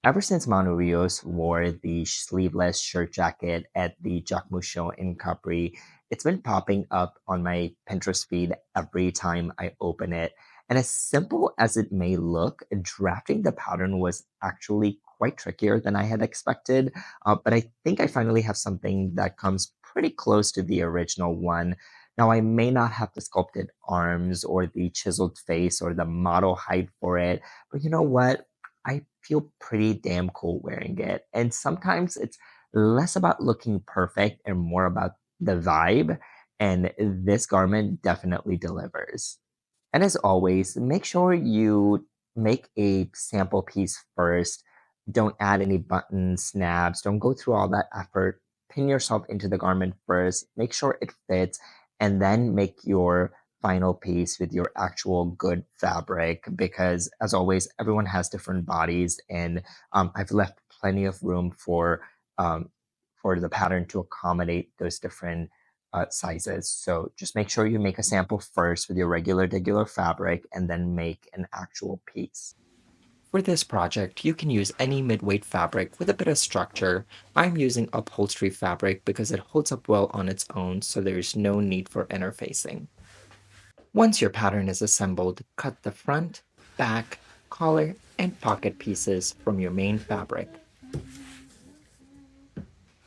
Ever since Manu Rios wore the sleeveless shirt jacket at the Jacquemus show in Capri, it's been popping up on my Pinterest feed every time I open it. And as simple as it may look, drafting the pattern was actually quite trickier than I had expected. But I think I finally have something that comes pretty close to the original one. Now, I may not have the sculpted arms or the chiseled face or the model height for it, but you know what? I feel pretty damn cool wearing it. And sometimes it's less about looking perfect and more about the vibe. And this garment definitely delivers. And as always, make sure you make a sample piece first. Don't add any buttons, snaps, don't go through all that effort. Pin yourself into the garment first, make sure it fits, and then make your final piece with your actual good fabric. Because, as always, everyone has different bodies, and I've left plenty of room um, for the pattern to accommodate those different sizes. So just make sure you make a sample first with your regular fabric and then make an actual piece. For this project, you can use any mid-weight fabric with a bit of structure. I'm using upholstery fabric because it holds up well on its own, so there's no need for interfacing. Once your pattern is assembled, cut the front, back, collar, and pocket pieces from your main fabric.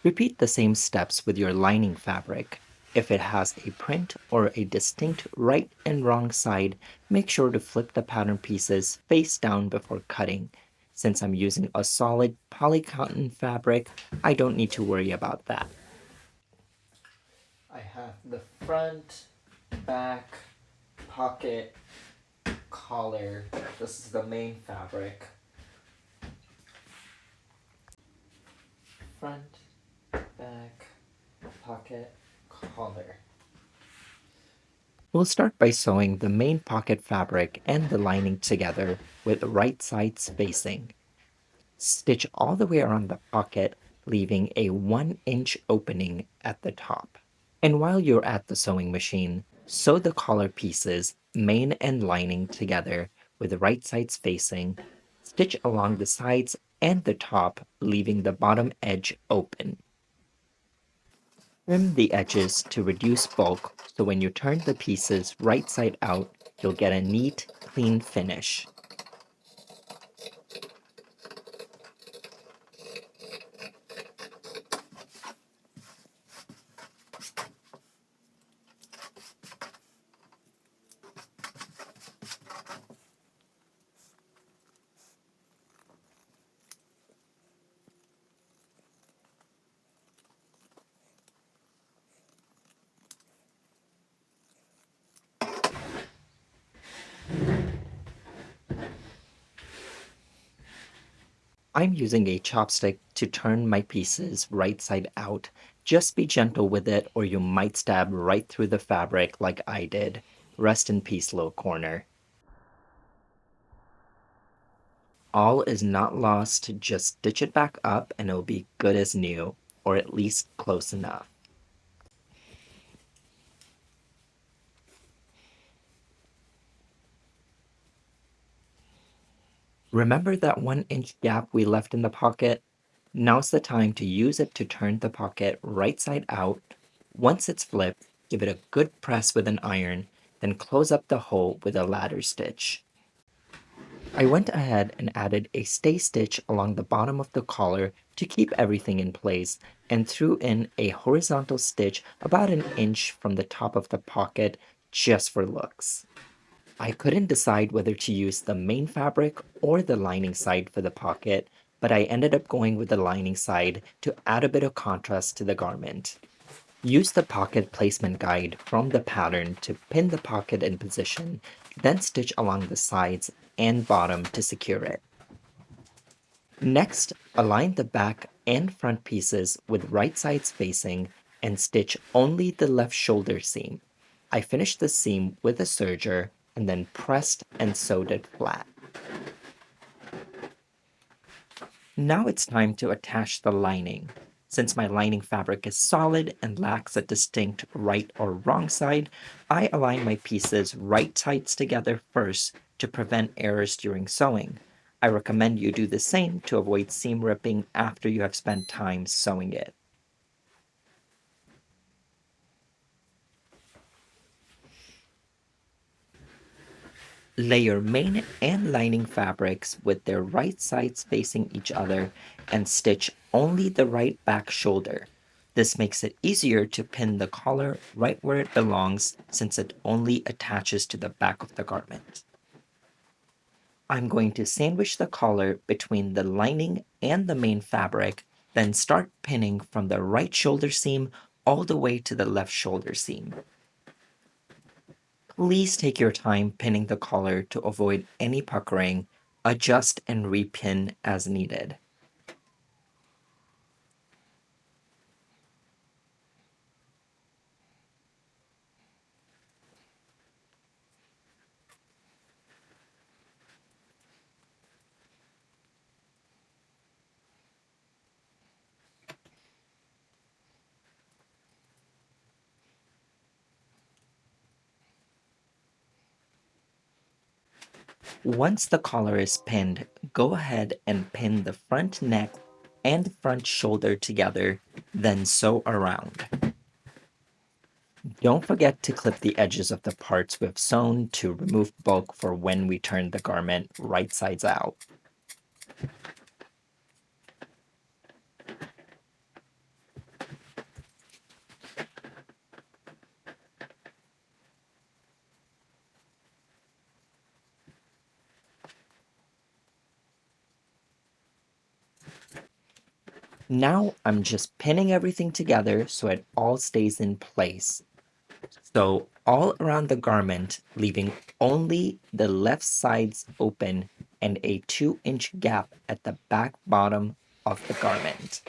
Repeat the same steps with your lining fabric. If it has a print or a distinct right and wrong side, make sure to flip the pattern pieces face down before cutting. Since I'm using a solid polycotton fabric, I don't need to worry about that. I have the front, back, pocket, collar. This is the main fabric. Front, back, pocket, collar. We'll start by sewing the main pocket fabric and the lining together with the right sides facing. Stitch all the way around the pocket, leaving a 1-inch opening at the top. And while you're at the sewing machine, sew the collar pieces, main and lining together with the right sides facing. Stitch along the sides and the top, leaving the bottom edge open. Trim the edges to reduce bulk so when you turn the pieces right side out, you'll get a neat, clean finish. I'm using a chopstick to turn my pieces right side out. Just be gentle with it or you might stab right through the fabric like I did. Rest in peace, little corner. All is not lost, just stitch it back up and it'll be good as new, or at least close enough. Remember that 1-inch gap we left in the pocket? Now's the time to use it to turn the pocket right side out. Once it's flipped, give it a good press with an iron, then close up the hole with a ladder stitch. I went ahead and added a stay stitch along the bottom of the collar to keep everything in place and threw in a horizontal stitch about an inch from the top of the pocket just for looks. I couldn't decide whether to use the main fabric or the lining side for the pocket, but I ended up going with the lining side to add a bit of contrast to the garment. Use the pocket placement guide from the pattern to pin the pocket in position, then stitch along the sides and bottom to secure it. Next, align the back and front pieces with right sides facing and stitch only the left shoulder seam. I finished the seam with a serger and then pressed and sewed it flat. Now it's time to attach the lining. Since my lining fabric is solid and lacks a distinct right or wrong side, I align my pieces right sides together first to prevent errors during sewing. I recommend you do the same to avoid seam ripping after you have spent time sewing it. Lay your main and lining fabrics with their right sides facing each other and stitch only the right back shoulder. This makes it easier to pin the collar right where it belongs since it only attaches to the back of the garment. I'm going to sandwich the collar between the lining and the main fabric, then start pinning from the right shoulder seam all the way to the left shoulder seam. Please take your time pinning the collar to avoid any puckering. Adjust and repin as needed. Once the collar is pinned, go ahead and pin the front neck and front shoulder together, then sew around. Don't forget to clip the edges of the parts we've sewn to remove bulk for when we turn the garment right sides out. Now I'm just pinning everything together so it all stays in place. So all around the garment, leaving only the left sides open and a 2-inch gap at the back bottom of the garment.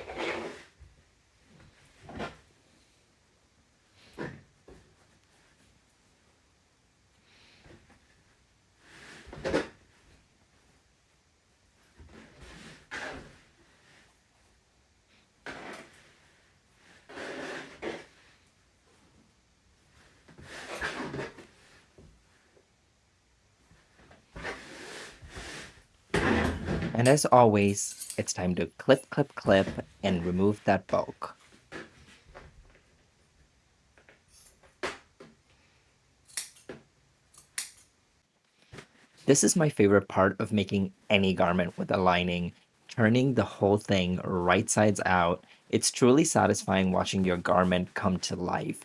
And as always, it's time to clip, clip, clip, and remove that bulk. This is my favorite part of making any garment with a lining, turning the whole thing right sides out. It's truly satisfying watching your garment come to life.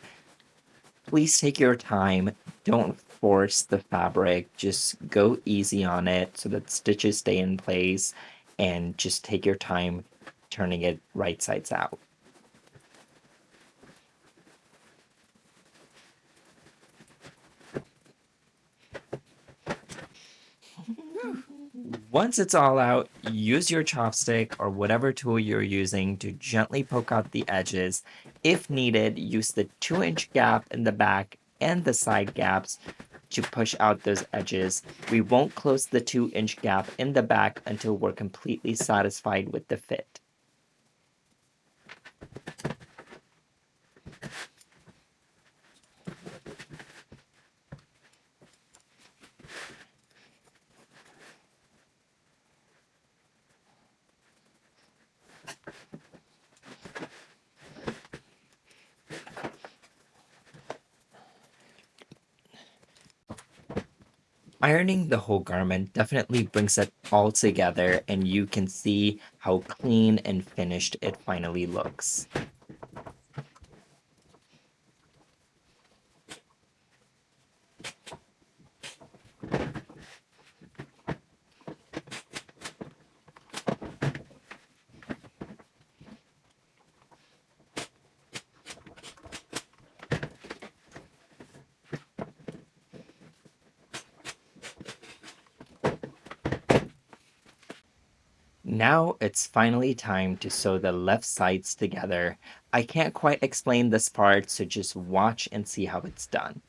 Please take your time. Don't force the fabric. Just go easy on it so that stitches stay in place and just take your time turning it right sides out. Once it's all out, use your chopstick or whatever tool you're using to gently poke out the edges. If needed, use the 2-inch gap in the back and the side gaps to push out those edges. We won't close the 2-inch gap in the back until we're completely satisfied with the fit. Ironing the whole garment definitely brings it all together, and you can see how clean and finished it finally looks. Now it's finally time to sew the left sides together. I can't quite explain this part, so just watch and see how it's done.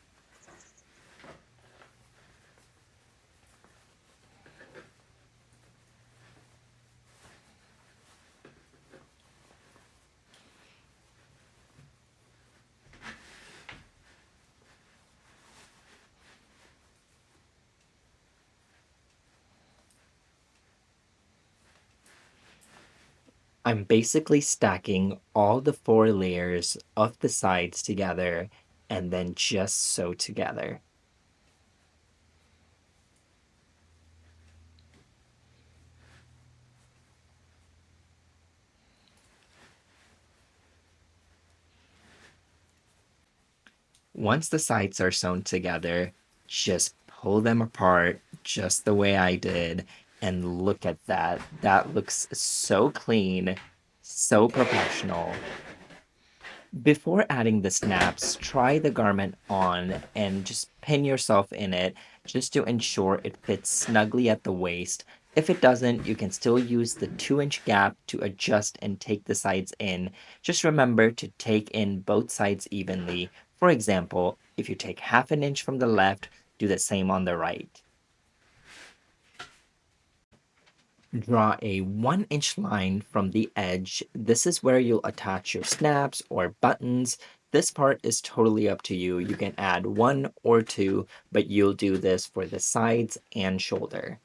I'm basically stacking all the 4 layers of the sides together and then just sew together. Once the sides are sewn together, just pull them apart just the way I did. And look at that. That looks so clean, so professional. Before adding the snaps, try the garment on and just pin yourself in it just to ensure it fits snugly at the waist. If it doesn't, you can still use the 2-inch gap to adjust and take the sides in. Just remember to take in both sides evenly. For example, if you take half an inch from the left, do the same on the right. Draw a 1-inch line from the edge. This is where you'll attach your snaps or buttons. This part is totally up to you. You can add 1 or 2, but you'll do this for the sides and shoulder.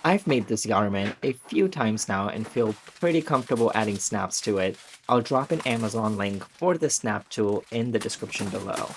I've made this garment a few times now and feel pretty comfortable adding snaps to it. I'll drop an Amazon link for the snap tool in the description below.